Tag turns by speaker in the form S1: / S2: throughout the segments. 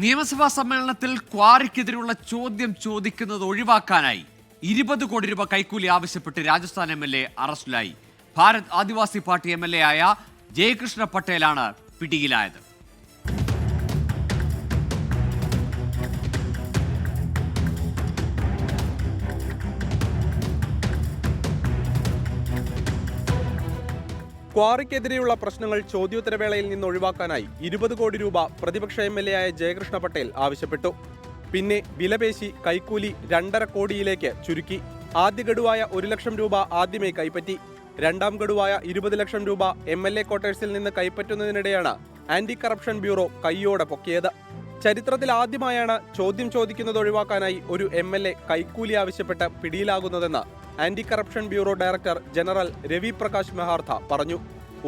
S1: നിയമസഭാ സമ്മേളനത്തിൽ ക്വാറിക്കെതിരെയുള്ള ചോദ്യം ചോദിക്കുന്നത് ഒഴിവാക്കാനായി 20 കോടി രൂപ കൈക്കൂലി ആവശ്യപ്പെട്ട് രാജസ്ഥാൻ MLA അറസ്റ്റിലായി. ഭാരത് ആദിവാസി പാർട്ടി MLA ആയ ജയകൃഷ്ണ പട്ടേലാണ് പിടിയിലായത്.
S2: ക്വാറിക്കെതിരെയുള്ള പ്രശ്നങ്ങൾ ചോദ്യോത്തരവേളയിൽ നിന്ന് ഒഴിവാക്കാനായി 20 കോടി രൂപ പ്രതിപക്ഷ MLA ആയ ജയകൃഷ്ണ പട്ടേൽ ആവശ്യപ്പെട്ടു. പിന്നെ വിലപേശി കൈക്കൂലി 2.5 കോടിയിലേക്ക് ചുരുക്കി. ആദ്യ ഗഡുവായ 1 ലക്ഷം രൂപ ആദ്യമേ കൈപ്പറ്റി. രണ്ടാം ഗഡുവായ 20 ലക്ഷം രൂപ MLA ക്വാർട്ടേഴ്സിൽ നിന്ന് കൈപ്പറ്റുന്നതിനിടെയാണ് ആന്റി കറപ്ഷൻ ബ്യൂറോ കൈയോടെ പൊക്കിയത്. ചരിത്രത്തിൽ ആദ്യമായാണ് ചോദ്യം ചോദിക്കുന്നത് ഒഴിവാക്കാനായി ഒരു MLA കൈക്കൂലി ആവശ്യപ്പെട്ട് പിടിയിലാകുന്നതെന്ന് anti corruption bureau director general Ravi Prakash Meharda പറഞ്ഞു.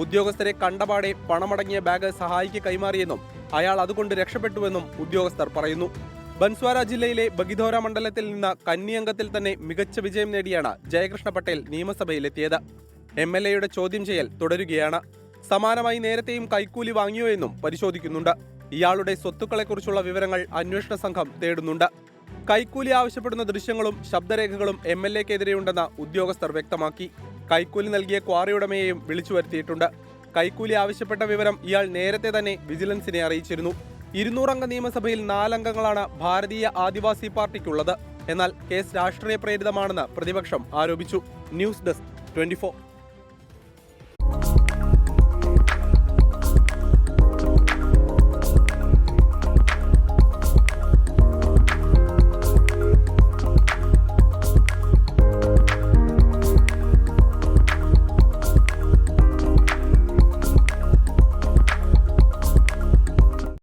S2: ഉദ്യോഗസ്ഥരെ കണ്ടപാടെ പണമടങ്ങിയ ബാഗ് സഹായിക്ക് കൈമാറിയെന്നും അയാൾ അതുകൊണ്ട് രക്ഷപ്പെട്ടുവെന്നും ഉദ്യോഗസ്ഥർ പറയുന്നു. ബൻസ്വാര ജില്ലയിലെ ബഗിധോര മണ്ഡലത്തിൽ നിന്ന് കന്നിയംഗത്തിൽ തന്നെ മികച്ച വിജയം നേടിയാണ് ജയകൃഷ്ണ പട്ടേൽ നിയമസഭയിലെത്തിയത്. MLAയുടെ ചോദ്യം ചെയ്യൽ തുടരുകയാണ്. സമാനമായി നേരത്തെയും കൈക്കൂലി വാങ്ങിയോ എന്നും പരിശോധിക്കുന്നുണ്ട്. ഇയാളുടെ സ്വത്തുക്കളെക്കുറിച്ചുള്ള വിവരങ്ങൾ അന്വേഷണ സംഘം തേടുന്നുണ്ട്. കൈക്കൂലി ആവശ്യപ്പെടുന്ന ദൃശ്യങ്ങളും ശബ്ദരേഖകളും MLAക്കെതിരെയുണ്ടെന്ന് ഉദ്യോഗസ്ഥർ വ്യക്തമാക്കി. കൈക്കൂലി നൽകിയ ക്വാറി ഉടമയെയും വിളിച്ചു വരുത്തിയിട്ടുണ്ട്. കൈക്കൂലി ആവശ്യപ്പെട്ട വിവരം ഇയാൾ നേരത്തെ തന്നെ വിജിലൻസിനെ അറിയിച്ചിരുന്നു. 200 അംഗ നിയമസഭയിൽ 4 അംഗങ്ങളാണ് ഭാരതീയ ആദിവാസി പാർട്ടിക്കുള്ളത്. എന്നാൽ കേസ് രാഷ്ട്രീയ പ്രേരിതമാണെന്ന് പ്രതിപക്ഷം ആരോപിച്ചു. News desk 24.